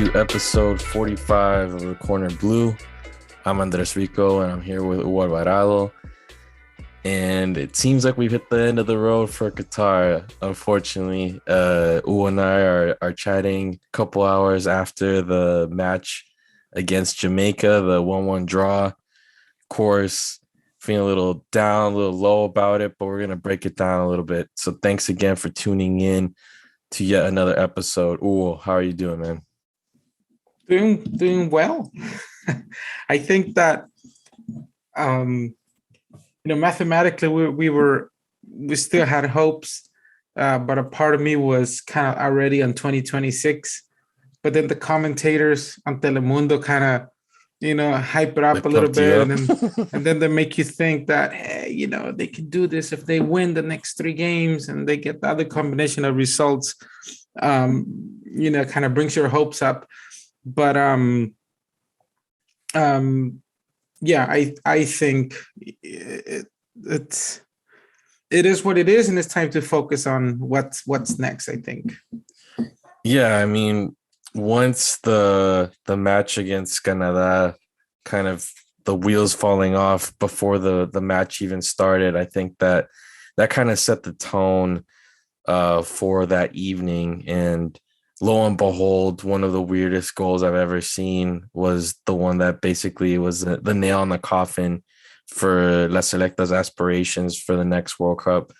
to episode 45 of the Corner Blue. I'm Andres Rico, and I'm here with Uwar Varado. And it seems like we've hit the end of the road for Qatar. Unfortunately, Uwa and I are chatting a couple hours after the match against Jamaica, the 1-1 draw. Of course, feeling a little down, a little low about it, but we're going to break it down a little bit. So thanks again for tuning in to yet another episode. Uwa, how are you doing, man? Doing well. I think that mathematically we still had hopes, but a part of me was kind of already on 2026. But then the commentators on Telemundo kind of hype it up a little bit, and then they make you think that, hey, they can do this if they win the next 3 games and they get the other combination of results. Kind of brings your hopes up. But yeah, I think it is what it is, and it's time to focus on what's next, I think. Yeah, I mean, once the match against Canada, kind of the wheels falling off before the match even started, I think that kind of set the tone for that evening. And lo and behold, one of the weirdest goals I've ever seen was the one that basically was the nail in the coffin for La Selecta's aspirations for the next World Cup.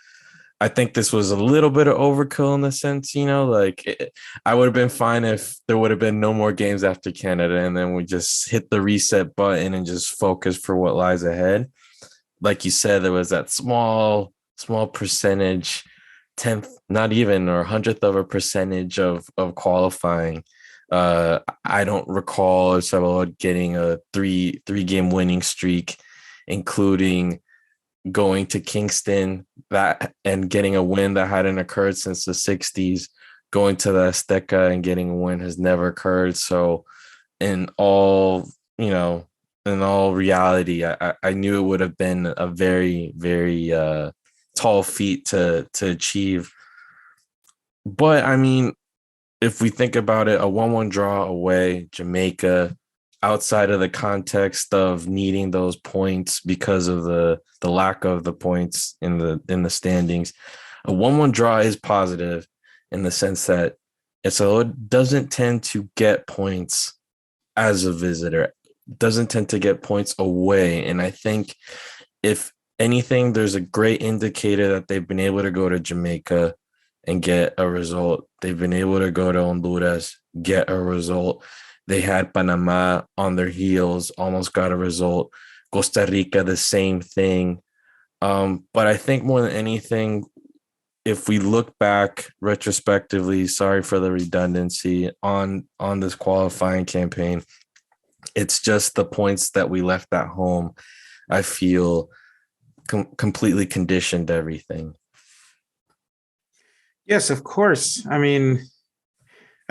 I think this was a little bit of overkill in the sense, I would have been fine if there would have been no more games after Canada and then we just hit the reset button and just focus for what lies ahead. Like you said, there was that small percentage, 10th, not even, or 100th of a percentage of qualifying. I don't recall El Salvador getting a three game winning streak, including going to Kingston and getting a win that hadn't occurred since the 60s. Going to the Azteca and getting a win has never occurred. So in all reality, I knew it would have been a very, very tall feat to achieve. But I mean, if we think about it, a 1-1 draw away, Jamaica, outside of the context of needing those points because of the lack of the points in the standings, a 1-1 draw is positive in the sense that it doesn't tend to get points as a visitor, doesn't tend to get points away. And I think if anything, there's a great indicator that they've been able to go to Jamaica and get a result. They've been able to go to Honduras, get a result. They had Panama on their heels, almost got a result. Costa Rica, the same thing. But I think more than anything, if we look back retrospectively, sorry for the redundancy, on this qualifying campaign, it's just the points that we left at home, I feel, completely conditioned everything. Yes, of course. I mean,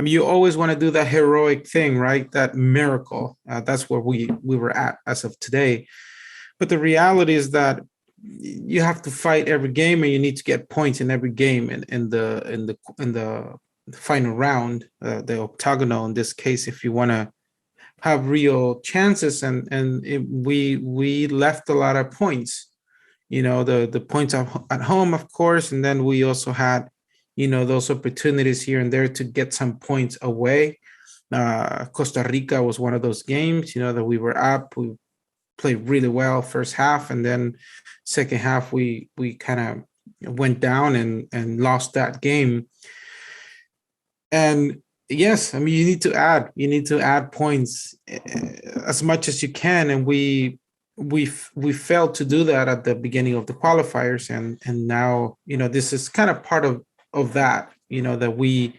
you always want to do that heroic thing, right? That miracle. That's where we were at as of today. But the reality is that you have to fight every game, and you need to get points in every game. In the final round, the octagonal in this case, if you want to have real chances, we left a lot of points. The points at home, of course, and then we also had those opportunities here and there to get some points away. Costa Rica was one of those games, that we were up. We played really well first half, and then second half we kind of went down and lost that game. And yes, I mean, you need to add points as much as you can, and we failed to do that at the beginning of the qualifiers, and now this is kind of part of that, that we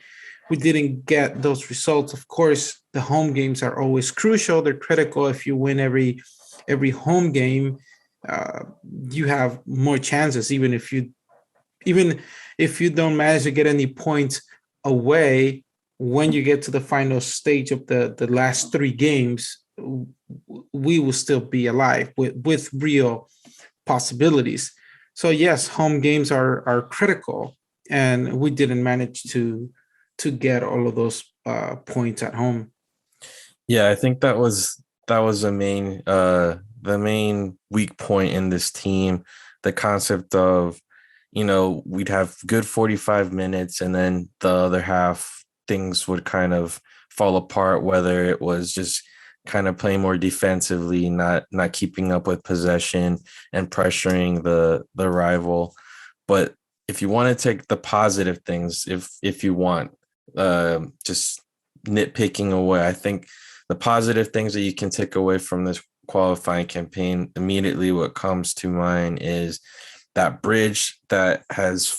didn't get those results. Of course, the home games are always crucial. They're critical. If you win every home game, you have more chances, even if you don't manage to get any points away. When you get to the final stage of the last 3 games, we will still be alive with real possibilities. So yes, home games are critical, and we didn't manage to get all of those points at home. Yeah, I think that was the main weak point in this team. The concept of, we'd have good 45 minutes and then the other half things would kind of fall apart, whether it was just kind of playing more defensively, not keeping up with possession and pressuring the rival. But if you want to take the positive things, if you want, just nitpicking away, I think the positive things that you can take away from this qualifying campaign, immediately what comes to mind is that bridge that has,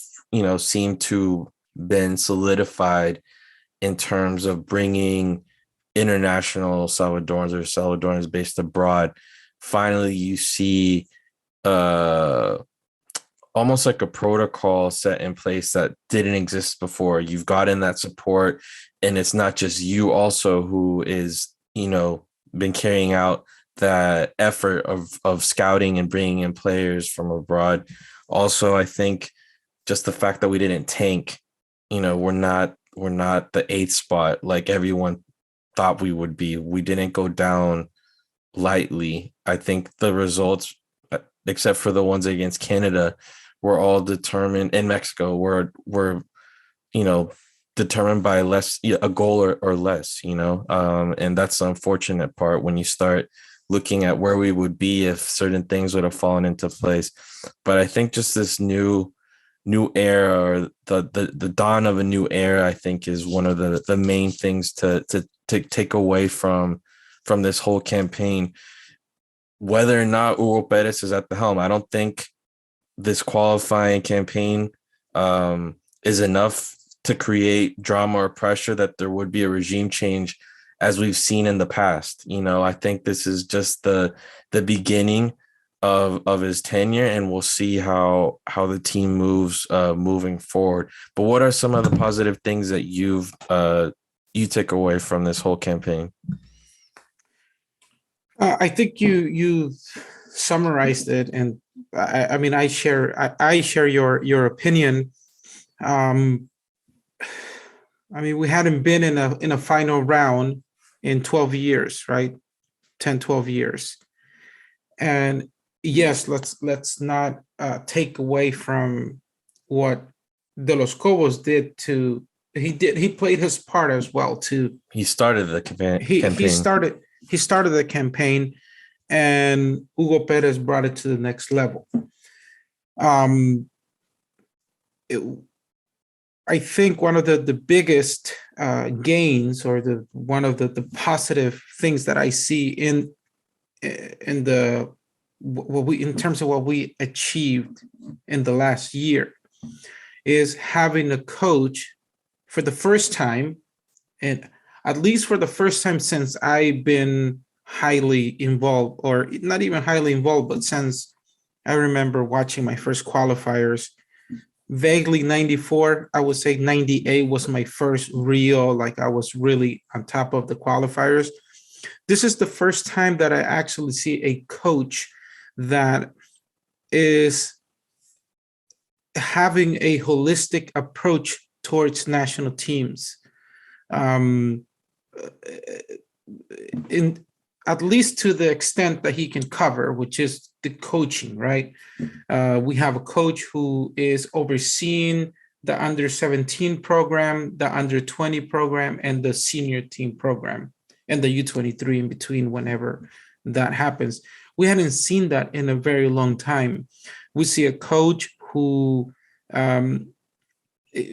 seemed to been solidified in terms of bringing international Salvadorans or Salvadorans based abroad. Finally, you see uh almost like a protocol set in place that didn't exist before. You've gotten that support, and it's not just you also who is, been carrying out that effort of scouting and bringing in players from abroad. Also, I think just the fact that we didn't tank, we're not the eighth spot like everyone thought we would be. We didn't go down lightly. I think the results, except for the ones against Canada, were all determined in Mexico. Were you know determined by less, a goal or less. And that's the unfortunate part when you start looking at where we would be if certain things would have fallen into place. But I think just this new era, or the dawn of a new era, I think is one of the main things to take away from this whole campaign. Whether or not Hugo Perez is at the helm, I don't think this qualifying campaign is enough to create drama or pressure that there would be a regime change as we've seen in the past. I think this is just the beginning of his tenure, and we'll see how the team moves moving forward. But what are some of the positive things that you take away from this whole campaign? I think you summarized it, and I mean I share your opinion. Um, I mean, we hadn't been in a final round in 12 years, right? 10, 12 years. And yes, let's not take away from what De Los Cobos did to he played his part as well to He started the he campaign. started the campaign, and Hugo Perez brought it to the next level. Um, it, I think one of the biggest gains, or the one of the positive things that I see in the what we in terms of what we achieved in the last year, is having a coach for the first time, and at least for the first time since I've been highly involved, or not even highly involved, but since I remember watching my first qualifiers, vaguely 94, I would say 98 was my first real, like I was really on top of the qualifiers. This is the first time that I actually see a coach that is having a holistic approach towards national teams. Um, in at least to the extent that he can cover, which is the coaching, right? We have a coach who is overseeing the under 17 program, the under 20 program, and the senior team program, and the U23 in between whenever that happens. We hadn't seen that in a very long time. We see a coach who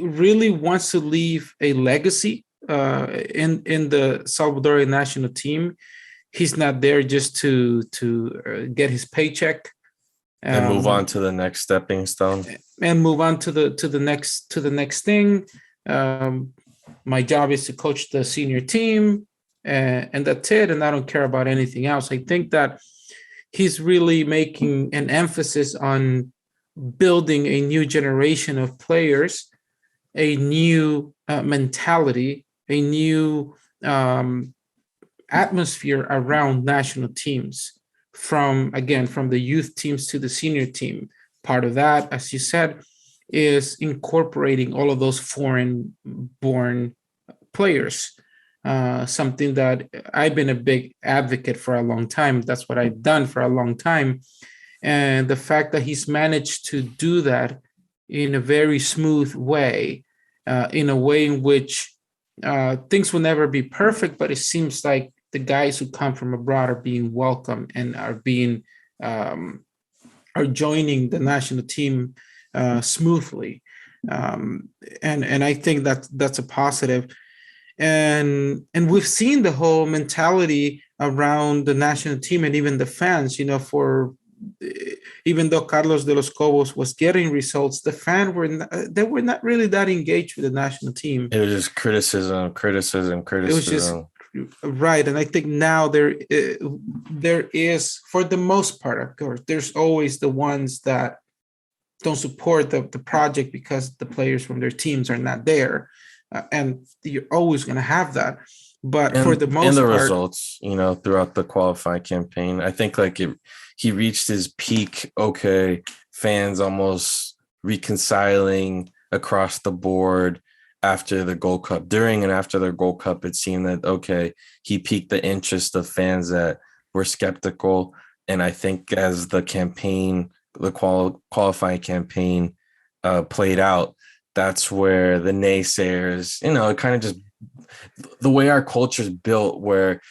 really wants to leave a legacy in the Salvadorian national team. He's not there just to get his paycheck And move on to the next stepping stone. and move on to the next thing. My job is to coach the senior team, and that's it. And I don't care about anything else. I think that he's really making an emphasis on building a new generation of players, a new mentality, a new atmosphere around national teams, from the youth teams to the senior team. Part of that, as you said, is incorporating all of those foreign born players. something that I've been a big advocate for a long time. That's what I've done for a long time. And the fact that he's managed to do that in a very smooth way, in a way in which things will never be perfect, but it seems like the guys who come from abroad are being welcome and um, are joining the national team smoothly, and I think that that's a positive. And we've seen the whole mentality around the national team and even the fans. For even though Carlos de los Cobos was getting results, the fans they were not really that engaged with the national team. It was just criticism, criticism, It was just criticism. right, and I think now there is, for the most part, of course, there's always the ones that don't support the project because the players from their teams are not there, and you're always going to have that. But for the And most the part, results, throughout the qualifying campaign, I think he reached his peak. Okay, fans almost reconciling across the board after the Gold Cup. During and after the Gold Cup, it seemed that okay, he piqued the interest of fans that were skeptical. And I think as the campaign, the qualifying campaign played out, that's where the naysayers, it kind of just the way our culture is built, where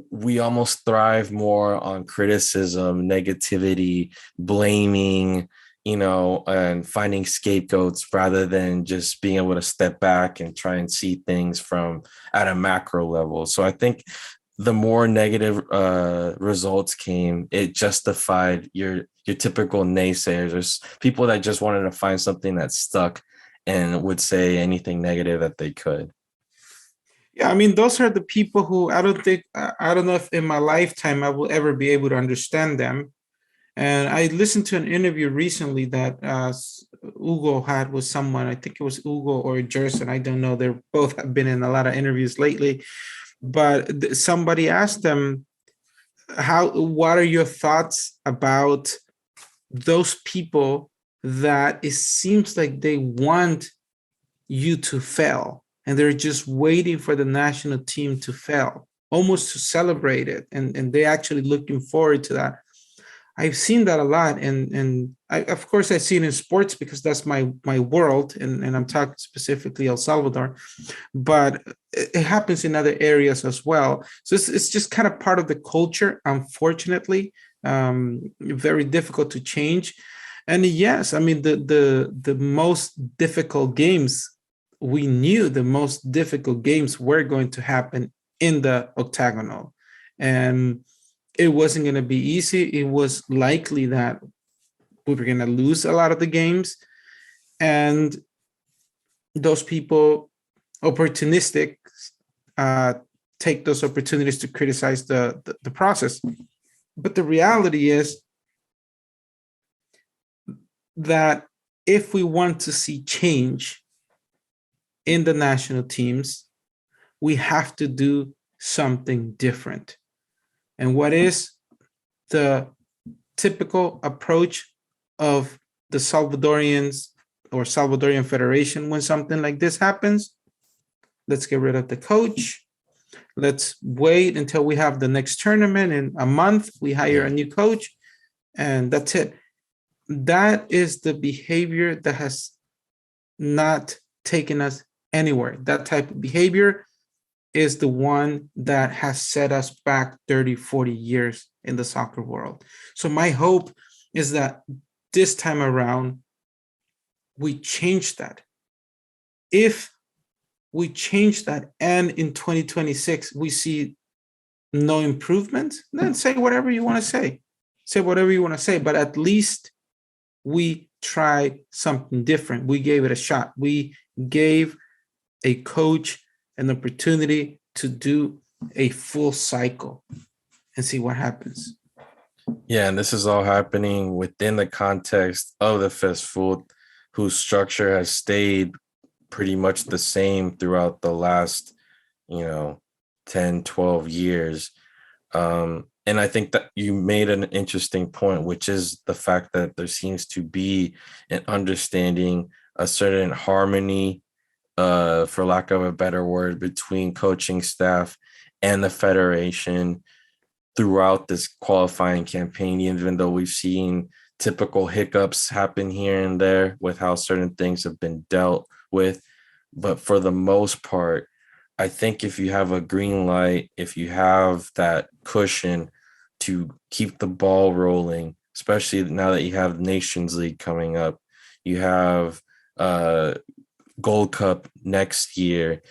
we almost thrive more on criticism, negativity, blaming, and finding scapegoats rather than just being able to step back and try and see things from at a macro level. So I think the more negative results came, it justified your typical naysayers. There's people that just wanted to find something that stuck and would say anything negative that they could. yeah, I mean, those are the people who I don't know if in my lifetime I will ever be able to understand them. And I listened to an interview recently that Hugo had with someone. I think it was Hugo or Jerson. I don't know. They're both have been in a lot of interviews lately. But somebody asked them, what are your thoughts about those people that it seems like they want you to fail and they're just waiting for the national team to fail, almost to celebrate it, and they're actually looking forward to that. I've seen that a lot, and of course I see it in sports because that's my world, and I'm talking specifically El Salvador, but it happens in other areas as well. So it's just kind of part of the culture, unfortunately. Very difficult to change. And yes, I mean the most difficult games, we knew the most difficult games were going to happen in the octagonal, and it wasn't going to be easy. It was likely that we were going to lose a lot of the games, and those people opportunistic take those opportunities to criticize the process. But the reality is that if we want to see change in the national teams, we have to do something different. And what is the typical approach of the Salvadorians or Salvadorian Federation when something like this happens? Let's get rid of the coach. Let's wait until we have the next tournament in a month. We hire a new coach, and that's it. That is the behavior that has not taken us anywhere. That type of behavior is the one that has set us back 30, 40 years in the soccer world. So my hope is that this time around, we change that. If we change that and in 2026, we see no improvement, then say whatever you want to say. Say whatever you want to say, but at least we tried something different. We gave it a shot. We gave a coach an opportunity to do a full cycle and see what happens. Yeah, and this is all happening within the context of the FESFUT, whose structure has stayed pretty much the same throughout the last, 10, 12 years. And I think that you made an interesting point, which is the fact that there seems to be an understanding, a certain harmony for lack of a better word, between coaching staff and the federation throughout this qualifying campaign, even though we've seen typical hiccups happen here and there with how certain things have been dealt with. But for the most part, I think if you have a green light, if you have that cushion to keep the ball rolling, especially now that you have Nations League coming up, you have Gold Cup next year,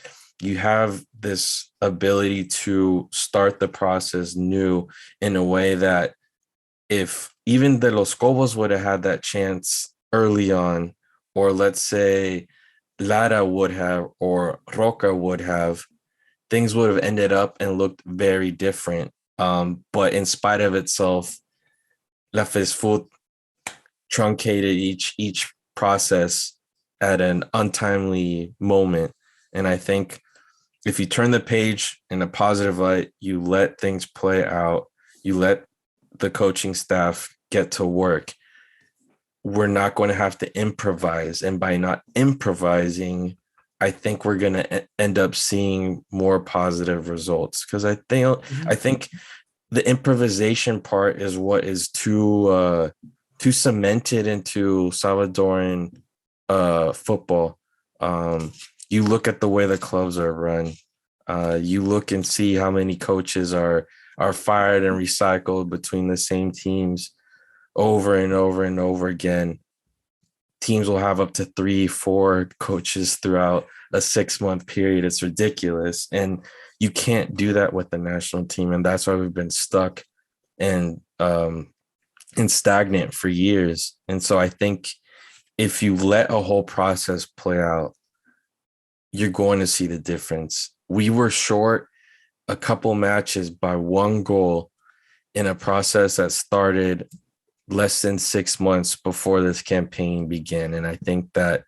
you have this ability to start the process new in a way that if even the Los Cobos would have had that chance early on, or let's say Lara would have, or Roca would have, things would have ended up and looked very different. But in spite of itself, La FESFUT truncated each process at an untimely moment. And I think if you turn the page in a positive light, you let things play out, you let the coaching staff get to work, we're not going to have to improvise. And by not improvising, I think we're going to end up seeing more positive results. Because I think the improvisation part is what is too cemented into Salvadoran football. You look at the way the clubs are run. You look and see how many coaches are fired and recycled between the same teams over and over and over again. Teams will have up to 3-4 coaches throughout a 6-month period. It's ridiculous. And you can't do that with the national team. And that's why we've been stuck and stagnant for years. And so I think if you let a whole process play out, you're going to see the difference. We were short a couple matches by 1 goal in a process that started less than 6 months before this campaign began. And I think that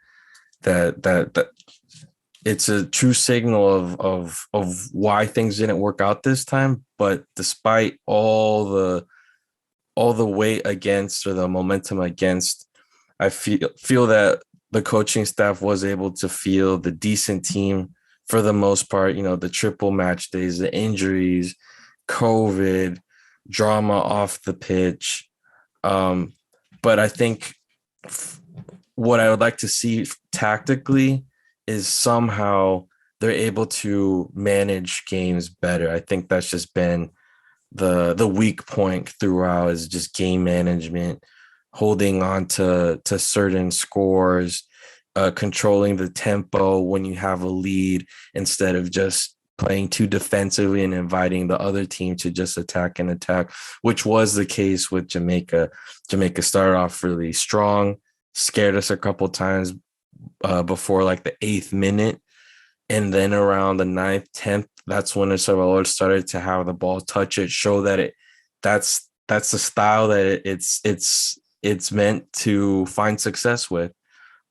it's a true signal of why things didn't work out this time. But despite all the weight against, or the momentum against, I feel that the coaching staff was able to field the decent team for the most part. You know, the triple match days, the injuries, COVID, drama off the pitch. But I think what I would like to see tactically is somehow they're able to manage games better. I think that's just been the weak point throughout, is just game management, holding on to certain scores, controlling the tempo when you have a lead, instead of just playing too defensively and inviting the other team to just attack, which was the case with Jamaica. Jamaica started off really strong, scared us a couple times before like the 8th minute. And then around the 9th, 10th, that's when El Salvador started to have the ball touch it, show that that's the style that it's meant to find success with.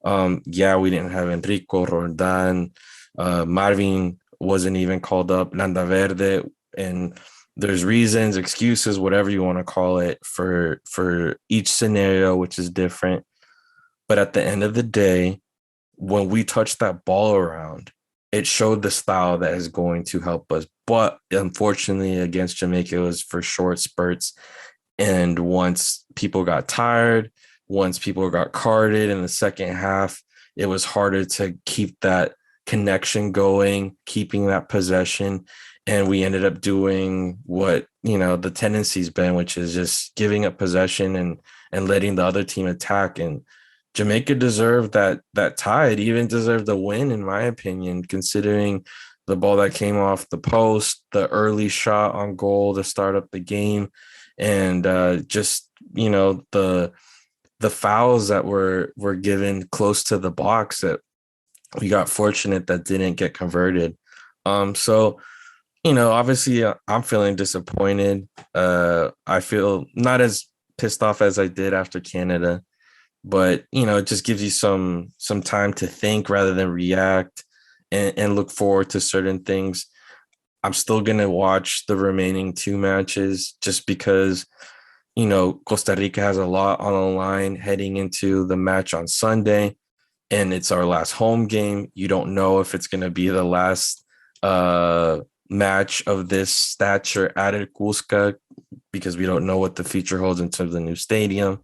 Yeah, we didn't have Enrico, Roldan, Marvin wasn't even called up, Landa Verde, and there's reasons, excuses, whatever you want to call it, for each scenario, which is different. But at the end of the day, when we touch that ball around, it showed the style that is going to help us. But unfortunately, against Jamaica, it was for short spurts. And once people got tired, once people got carded in the second half, it was harder to keep that connection going, keeping that possession. And we ended up doing what, the tendency's been, which is just giving up possession and letting the other team attack. And Jamaica deserved that tie. It even deserved a win, in my opinion, considering the ball that came off the post, the early shot on goal to start up the game, and just the fouls that were given close to the box that we got fortunate that didn't get converted. So obviously I'm feeling disappointed. I feel not as pissed off as I did after Canada, but it just gives you some time to think rather than react and look forward to certain things. I'm still going to watch the remaining 2 matches just because, Costa Rica has a lot on the line heading into the match on Sunday. and it's our last home game. You don't know if it's going to be the last match of this stature at El Cusca, because we don't know what the future holds in terms of the new stadium.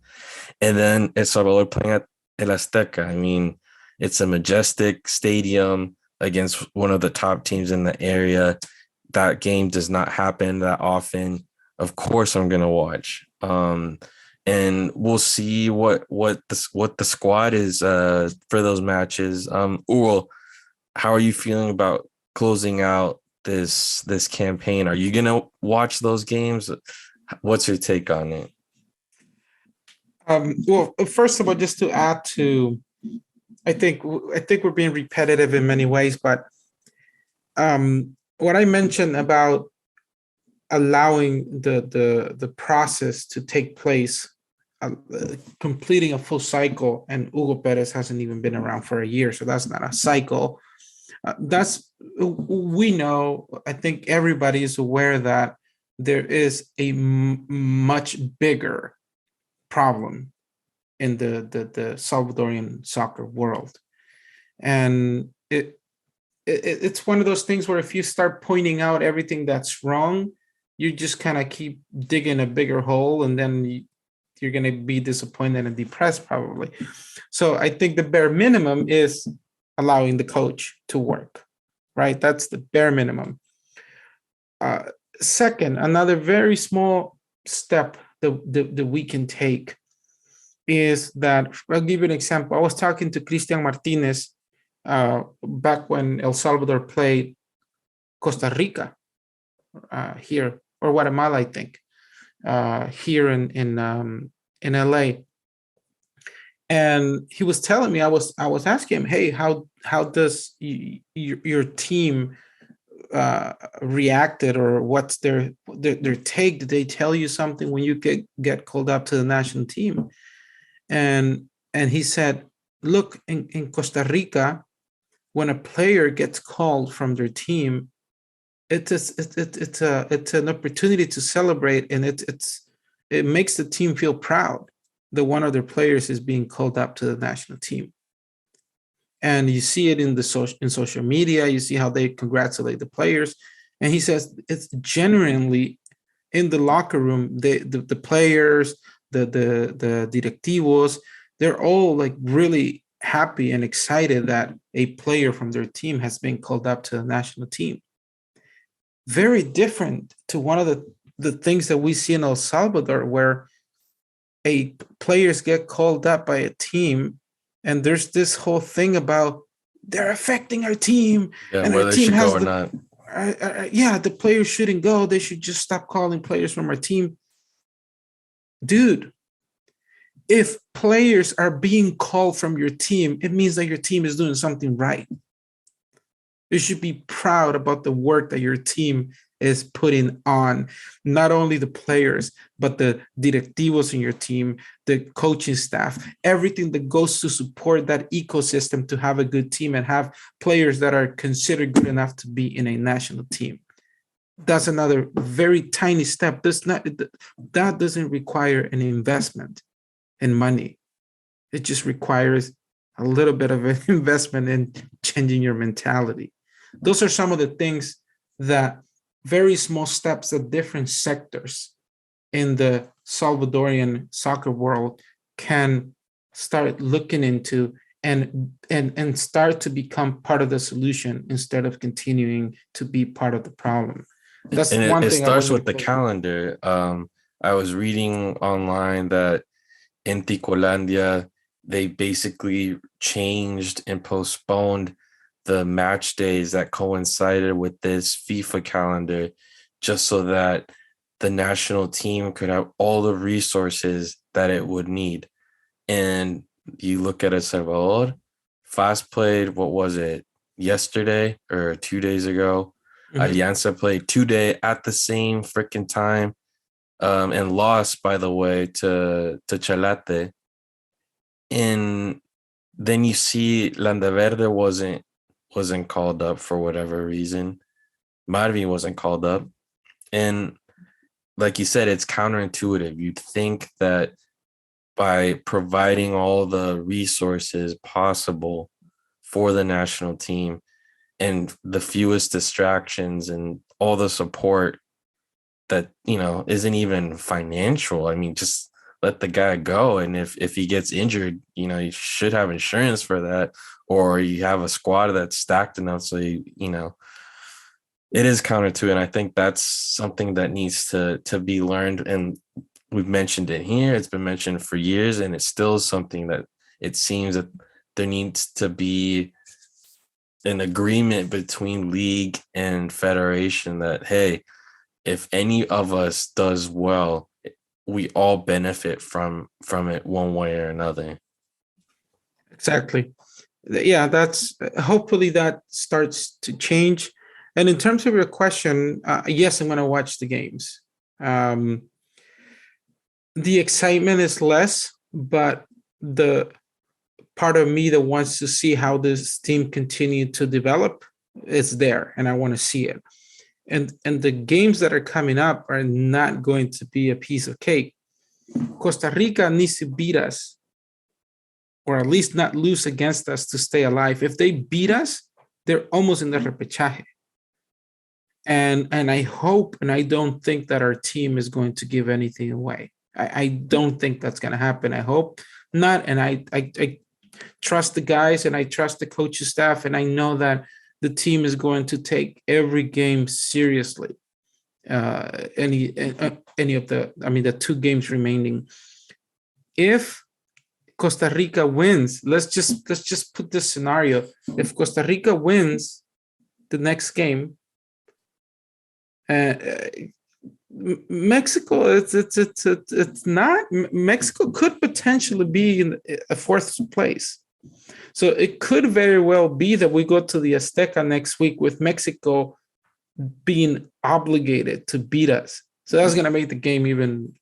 And then El Salvador playing at El Azteca. I mean, it's a majestic stadium against one of the top teams in the area. That game does not happen that often. Of course, I'm gonna watch. And we'll see what the squad is for those matches. Ul, how are you feeling about closing out this campaign? Are you gonna watch those games? What's your take on it? Well, first of all, just to add to, I think we're being repetitive in many ways, but what I mentioned about allowing the process to take place, completing a full cycle, and Hugo Perez hasn't even been around for a year, so that's not a cycle. We know, I think everybody is aware that there is a much bigger problem in the Salvadorian soccer world, and it's one of those things where if you start pointing out everything that's wrong, you just kind of keep digging a bigger hole, and then you're going to be disappointed and depressed probably. So I think the bare minimum is allowing the coach to work, right? That's the bare minimum. Second, another very small step that we can take is that, I'll give you an example. I was talking to Cristian Martinez back when El Salvador played Costa Rica here, or Guatemala, I think, here in LA. And he was telling me, I was asking him, hey, how does your team reacted, or what's their take? Did they tell you something when you get called up to the national team? And he said, look, in Costa Rica, when a player gets called from their team, it's an opportunity to celebrate, and it makes the team feel proud that one of their players is being called up to the national team. And you see it in social media. You see how they congratulate the players. And he says it's genuinely in the locker room. The players, the directivos, they're all like really happy and excited that a player from their team has been called up to the national team. Very different to one of the things that we see in El Salvador, where players get called up by a team, and there's this whole thing about they're affecting our team, and our team has the players shouldn't go. They should just stop calling players from our team. Dude, if players are being called from your team, it means that your team is doing something right. You should be proud about the work that your team is putting on, not only the players, but the directivos in your team, the coaching staff, everything that goes to support that ecosystem to have a good team and have players that are considered good enough to be in a national team. That's another very tiny step. That doesn't require an investment in money. It just requires a little bit of an investment in changing your mentality. Those are some of the things that very small steps that different sectors in the Salvadorian soccer world can start looking into and start to become part of the solution instead of continuing to be part of the problem. That's one thing. It starts with the calendar. I was reading online that in Ticolandia, they basically changed and postponed the match days that coincided with this FIFA calendar, just so that the national team could have all the resources that it would need. And you look at El Salvador, FAS played, what was it, yesterday or 2 days ago? Mm-hmm. Alianza played today at the same freaking time, and lost, by the way, to Chalate. And then you see Landaverde wasn't called up for whatever reason. Marvin wasn't called up. And like you said, it's counterintuitive. You'd think that by providing all the resources possible for the national team and the fewest distractions and all the support that, isn't even financial. I mean, just let the guy go. And if he gets injured, you should have insurance for that, or you have a squad that's stacked enough so it is counter to it. And I think that's something that needs to be learned. And we've mentioned it here. It's been mentioned for years, and it's still something that it seems that there needs to be an agreement between league and federation that, hey, if any of us does well, we all benefit from it one way or another. Exactly. Yeah, that's hopefully that starts to change. And in terms of your question, yes, I'm going to watch the games. The excitement is less, but the part of me that wants to see how this team continue to develop is there, and I want to see it. And the games that are coming up are not going to be a piece of cake. Costa Rica needs to beat us, or at least not lose against us to stay alive. If they beat us, they're almost in the repechaje. And I hope, and I don't think that our team is going to give anything away. I don't think that's going to happen. I hope not. And I trust the guys, and I trust the coaching staff, and I know that the team is going to take every game seriously. Any of the 2 games remaining. If Costa Rica wins, let's just put this scenario. If Costa Rica wins the next game, Mexico, it's not. Mexico could potentially be in a 4th place. So it could very well be that we go to the Azteca next week with Mexico being obligated to beat us. So that's going to make the game even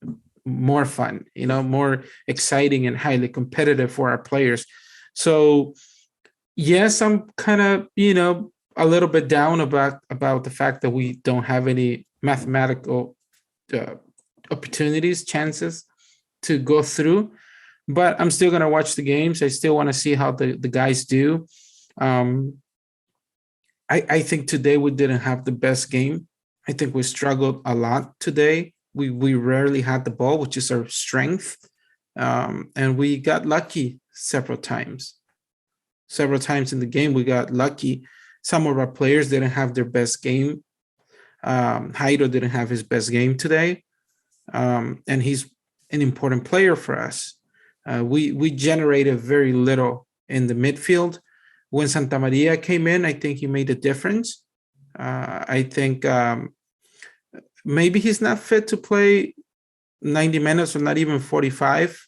more fun, more exciting and highly competitive for our players. So yes, I'm kind of, a little bit down about the fact that we don't have any mathematical chances to go through, but I'm still going to watch the games. I still want to see how the guys do. I think today we didn't have the best game. I think we struggled a lot today. We rarely had the ball, which is our strength. And we got lucky several times. Several times in the game, we got lucky. Some of our players didn't have their best game. Jairo didn't have his best game today. And he's an important player for us. We generated very little in the midfield. When Santa Maria came in, I think he made a difference. I think maybe he's not fit to play 90 minutes or not even 45.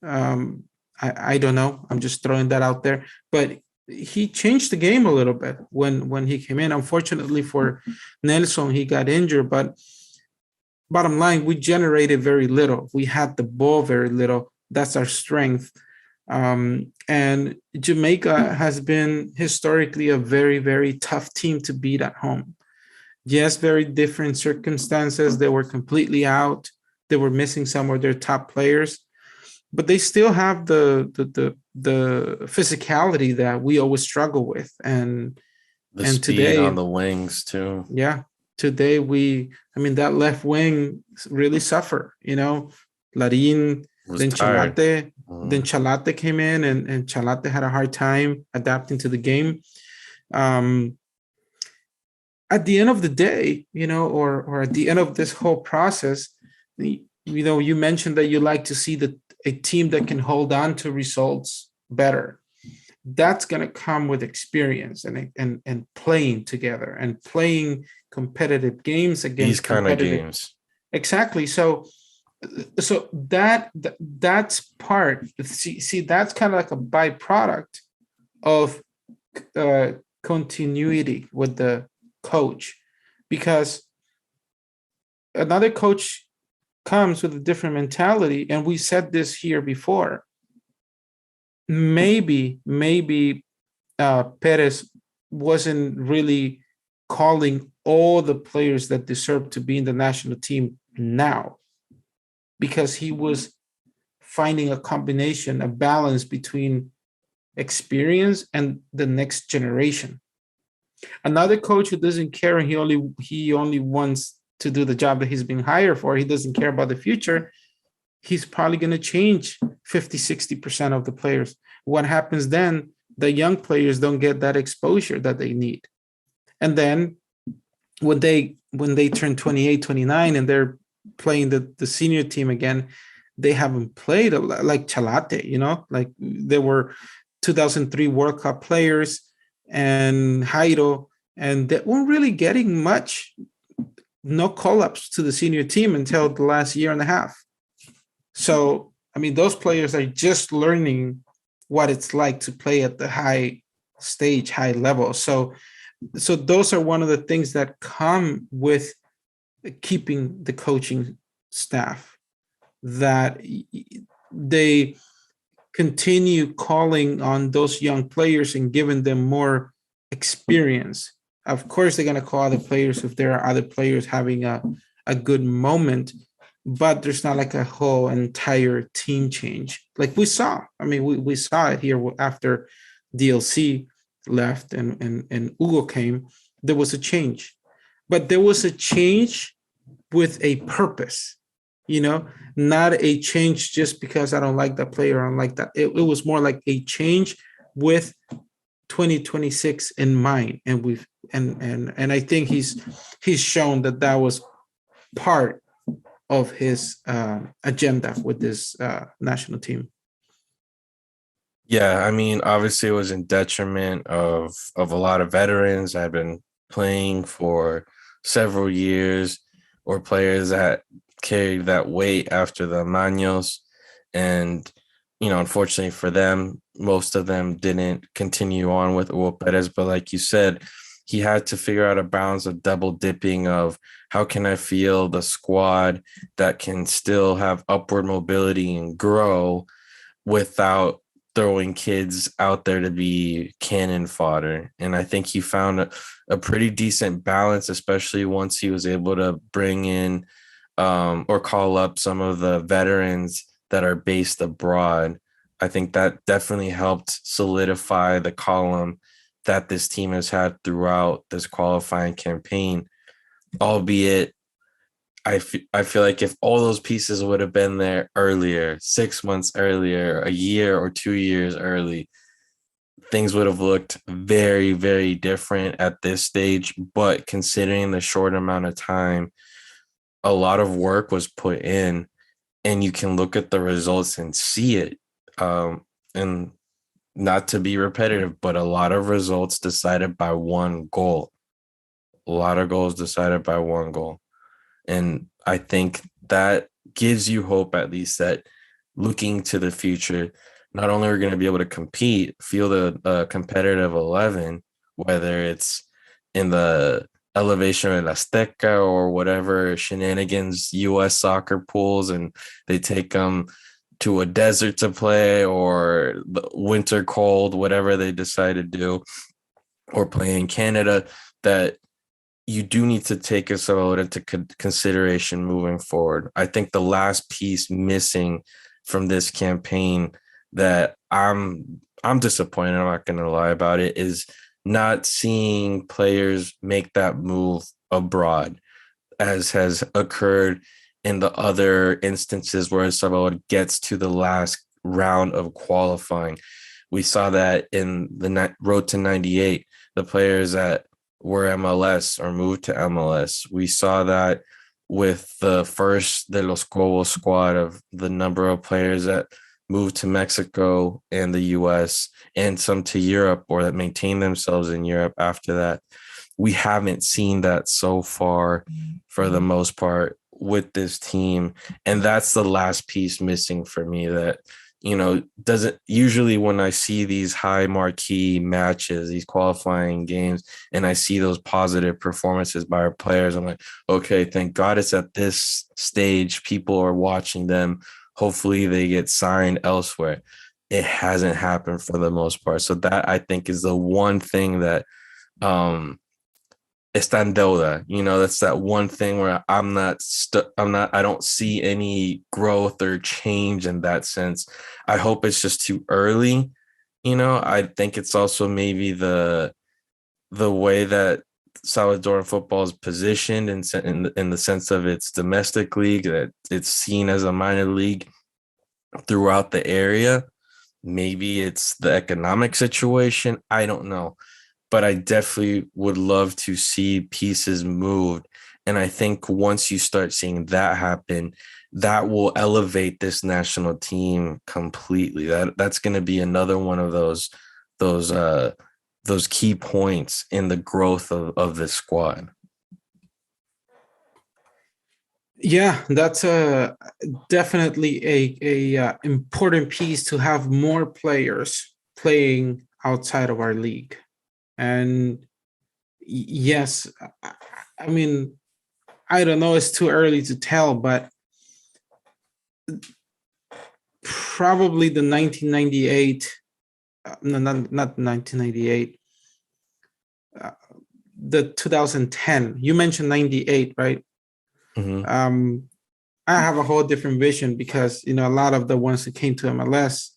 I don't know. I'm just throwing that out there. But he changed the game a little bit when he came in. Unfortunately for Nelson, he got injured. But bottom line, we generated very little. We had the ball very little. That's our strength. And Jamaica has been historically a very, very tough team to beat at home. Yes, very different circumstances. They were completely out. They were missing some of their top players, but they still have the physicality that we always struggle with. And speed today, on the wings too. Yeah, today that left wing really suffer. Larin, then Chalate, then Chalate came in, and Chalate had a hard time adapting to the game. At the end of the day, or at the end of this whole process, you mentioned that you like to see a team that can hold on to results better. That's going to come with experience and playing together and playing competitive games against these kind of games. Exactly. So that's part. See, that's kind of like a byproduct of continuity with the coach, because another coach comes with a different mentality, and we said this here before. Maybe Perez wasn't really calling all the players that deserve to be in the national team now, because he was finding a combination, a balance between experience and the next generation. Another coach who doesn't care, and he only wants to do the job that he's been hired for. He doesn't care about the future. He's probably going to change 50-60% of the players. What happens then? The young players don't get that exposure that they need. And then when they turn 28, 29, and they're playing the senior team again, they haven't played a lot, like Chalate, like they were 2003 World Cup players, and Jairo, and they weren't really getting much, no call-ups to the senior team until the last year and a half. So, I mean, those players are just learning what it's like to play at the high stage, high level. So those are one of the things that come with keeping the coaching staff, that they continue calling on those young players and giving them more experience. Of course, they're going to call other players if there are other players having a good moment, but there's not like a whole entire team change like we saw. I mean, we saw it here after DLC left and Hugo came. There was a change, but there was a change with a purpose, not a change just because I don't like that player. I don't like that. It was more like a change with 2026 in mind, and I think he's shown that was part of his agenda with this national team. Yeah, I mean, obviously it was in detriment of a lot of veterans that have been playing for several years, or players that carried that weight after the Maños. And, unfortunately for them, most of them didn't continue on with Hugo Perez. But like you said, he had to figure out a balance of double dipping of how can I feel the squad that can still have upward mobility and grow without throwing kids out there to be cannon fodder. And I think he found a pretty decent balance, especially once he was able to bring in or call up some of the veterans that are based abroad. I think that definitely helped solidify the column that this team has had throughout this qualifying campaign, albeit I feel like if all those pieces would have been there earlier, 6 months earlier, a year or 2 years early, things would have looked very, very different at this stage. But considering the short amount of time, a lot of work was put in, and you can look at the results and see it. And not to be repetitive, but a lot of results decided by one goal. A lot of goals decided by one goal. And I think that gives you hope, at least, that looking to the future, not only are we going to be able to compete, field a competitive 11, whether it's in the elevation of Azteca or whatever shenanigans U.S. soccer pools, and they take them to a desert to play, or the winter cold, whatever they decide to do, or play in Canada, that you do need to take a solo into consideration moving forward. I think the last piece missing from this campaign that I'm disappointed, I'm not going to lie about it, is not seeing players make that move abroad, as has occurred in the other instances where El Salvador gets to the last round of qualifying. We saw that in the road to 98, the players that were MLS or moved to MLS. We saw that with the first De Los Cobos squad, of the number of players that moved to Mexico and the US, and some to Europe, or that maintained themselves in Europe after that. We haven't seen that so far, for the most part, with this team. And that's the last piece missing for me, that doesn't usually, when I see these high marquee matches, these qualifying games, and I see those positive performances by our players, I'm like, okay, thank God it's at this stage. People are watching them. Hopefully they get signed elsewhere. It hasn't happened for the most part. So that, I think, is the one thing that está en deuda. That's that one thing where I don't see any growth or change in that sense. I hope it's just too early. I think it's also maybe the way that Salvadoran football is positioned in the sense of its domestic league, that it's seen as a minor league throughout the area. Maybe it's the economic situation. I don't know. But I definitely would love to see pieces moved. And I think once you start seeing that happen, that will elevate this national team completely. That's going to be another one of those those key points in the growth of this squad. Yeah, that's definitely a important piece to have more players playing outside of our league. And yes, I mean, I don't know, it's too early to tell, but probably the 1998, no, not 1998, the 2010. You mentioned 98, right? Mm-hmm. I have a whole different vision because a lot of the ones that came to MLS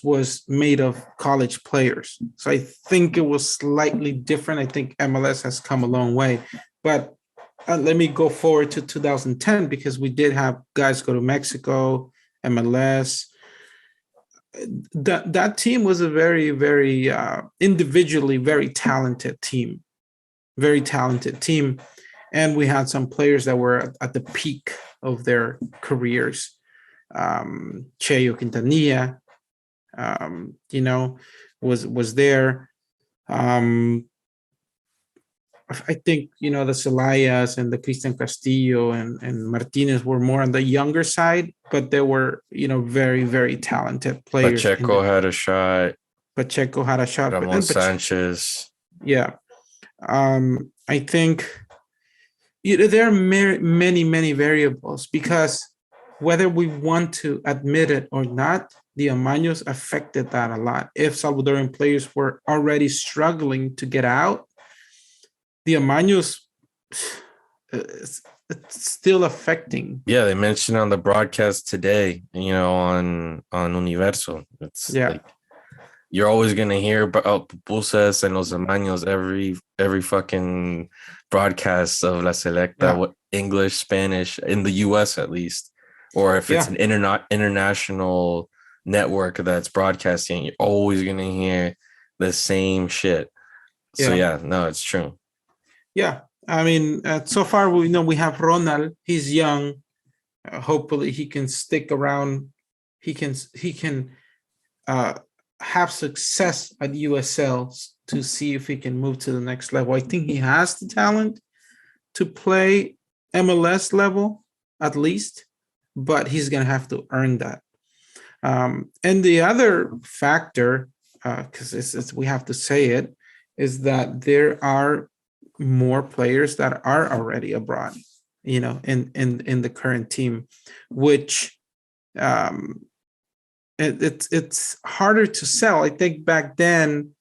was made of college players. So I think it was slightly different. I think MLS has come a long way. But let me go forward to 2010 because we did have guys go to Mexico, MLS. That team was a very, very individually very talented team. Very talented team. And we had some players that were at the peak of their careers. Cheyo Quintanilla, was there. I think the Celayas and the Cristian Castillo and Martinez were more on the younger side, but they were very, very talented players. Pacheco had a shot. Pacheco had a shot, Ramon Sanchez. Yeah, I think there are many, many variables because whether we want to admit it or not, the Amaños affected that a lot. If Salvadoran players were already struggling to get out, the Amaños, it's still affecting. Yeah, they mentioned on the broadcast today, on Universo. It's like you're always gonna hear about pupusas and los amaños every fucking broadcast of La Selecta, English, Spanish, in the US at least, or if it's an international network that's broadcasting, you're always gonna hear the same shit. So no, it's true. Yeah, I mean, so far we have Ronald. He's young. Hopefully, he can stick around. He can have success at USL to see if he can move to the next level. I think he has the talent to play MLS level at least, but he's going to have to earn that. And the other factor, because we have to say it, is that there are more players that are already abroad, in the current team, which it's harder to sell. I think back then,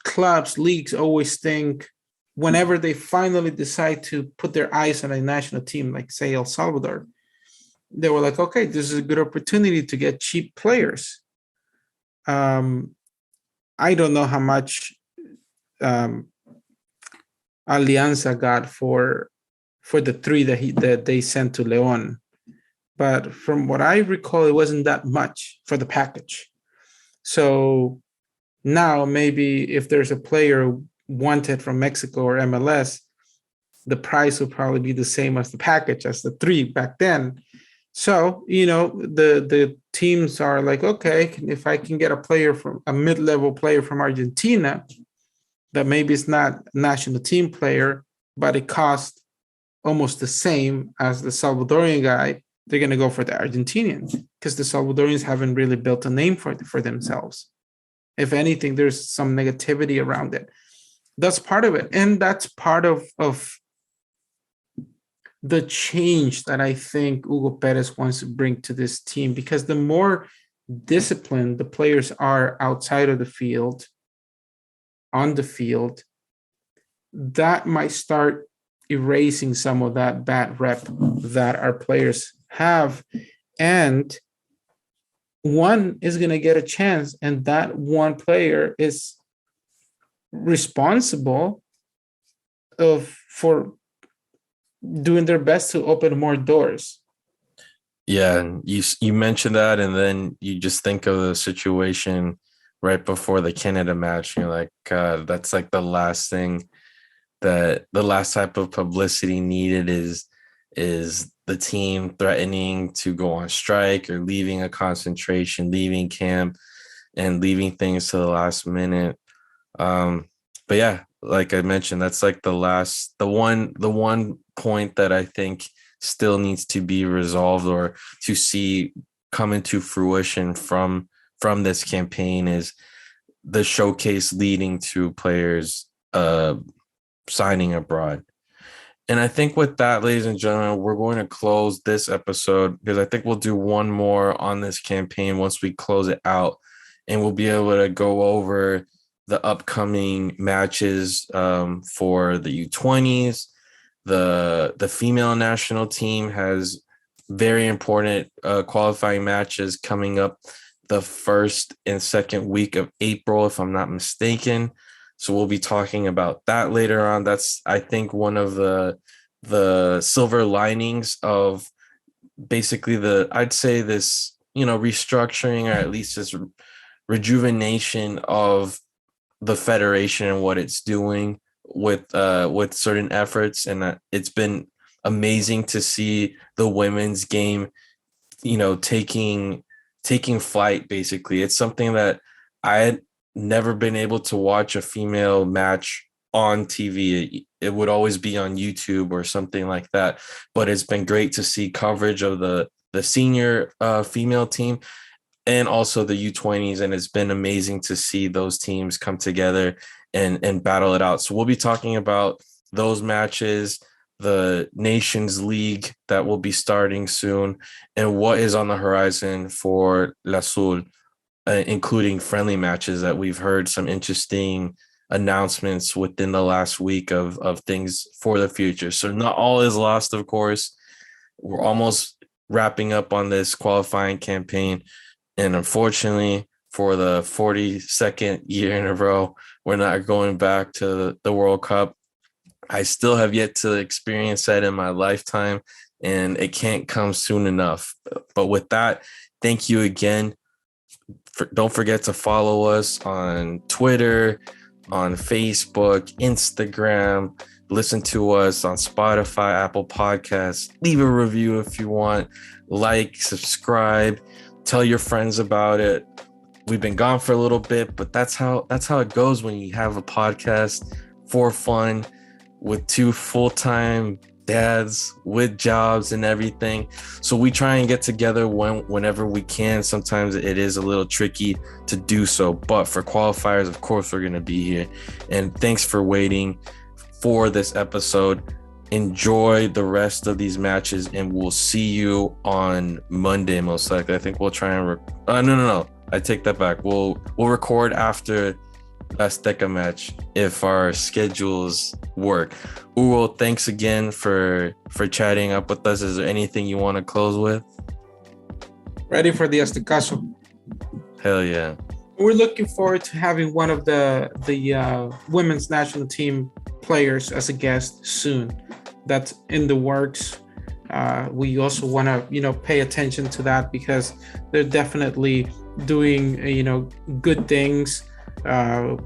clubs, leagues always think whenever they finally decide to put their eyes on a national team, like say El Salvador, they were like, okay, this is a good opportunity to get cheap players. I don't know how much Alianza got for the three that they sent to León. But from what I recall, it wasn't that much for the package. So now maybe if there's a player wanted from Mexico or MLS, the price will probably be the same as the package, as the three back then. So, the teams are like, okay, if I can get a mid-level player from Argentina, that maybe it's not a national team player, but it costs almost the same as the Salvadorian guy, they're going to go for the Argentinians because the Salvadorians haven't really built a name for themselves. If anything, there's some negativity around it. That's part of it. And that's part of the change that I think Hugo Perez wants to bring to this team, because the more disciplined the players are outside of the field, on the field, that might start erasing some of that bad rep that our players have. And one is going to get a chance, and that one player is responsible for doing their best to open more doors. Yeah, and you mentioned that, and then you just think of the situation right before the Canada match. And you're like, God, that's like the last thing, that the last type of publicity needed is the team threatening to go on strike or leaving a concentration, leaving camp, and leaving things to the last minute. But yeah, like I mentioned, that's like the one point that I think still needs to be resolved or to see come into fruition from this campaign is the showcase leading to players signing abroad. And I think with that, ladies and gentlemen, we're going to close this episode, because I think we'll do one more on this campaign once we close it out, and we'll be able to go over the upcoming matches for the U20s. The female national team has very important qualifying matches coming up the first and second week of April, if I'm not mistaken. So we'll be talking about that later on. That's, I think, one of the silver linings of basically I'd say this, restructuring, or at least this rejuvenation of the federation and what it's doing with certain efforts. And it's been amazing to see the women's game, taking flight. Basically, it's something that I had never been able to watch a female match on TV. It would always be on YouTube or something like that. But it's been great to see coverage of the senior female team and also the U20s. And it's been amazing to see those teams come together and battle it out. So we'll be talking about those matches, the Nations League that will be starting soon, and what is on the horizon for Azul, including friendly matches that we've heard some interesting announcements within the last week of things for the future. So not all is lost, of course. We're almost wrapping up on this qualifying campaign. And unfortunately, for the 42nd year in a row, we're not going back to the World Cup. I still have yet to experience that in my lifetime, and it can't come soon enough. But with that, thank you again. Don't forget to follow us on Twitter, on Facebook, Instagram. Listen to us on Spotify, Apple Podcasts. Leave a review if you want. Like, subscribe, tell your friends about it. We've been gone for a little bit, but that's how it goes when you have a podcast for fun with two full-time dads with jobs and everything. So we try and get together whenever we can. Sometimes it is a little tricky to do so, but for qualifiers, of course, we're going to be here. And thanks for waiting for this episode. Enjoy the rest of these matches, and we'll see you on Monday, most likely. I think we'll try and no, I take that back. We'll record after Azteca match if our schedules work. Hugo, thanks again for chatting up with us. Is there anything you want to close with? Ready for the Aztecaso. Hell yeah. We're looking forward to having one of the women's national team players as a guest soon. That's in the works. We also want to pay attention to that, because they're definitely doing good things. I'm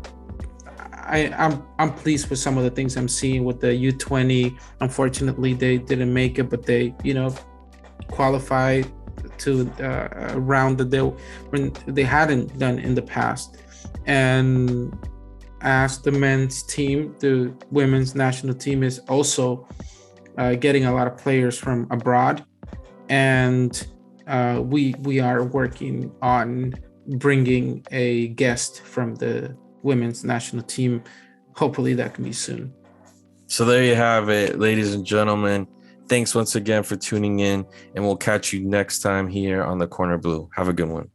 pleased with some of the things I'm seeing with the U20. Unfortunately, they didn't make it, but they qualified to a round that they hadn't done in the past. And as the men's team, the women's national team is also getting a lot of players from abroad, and we are working on bringing a guest from the women's national team. Hopefully that can be soon. So there you have it, ladies and gentlemen. Thanks once again for tuning in, and we'll catch you next time here on the Corner Blue. Have a good one.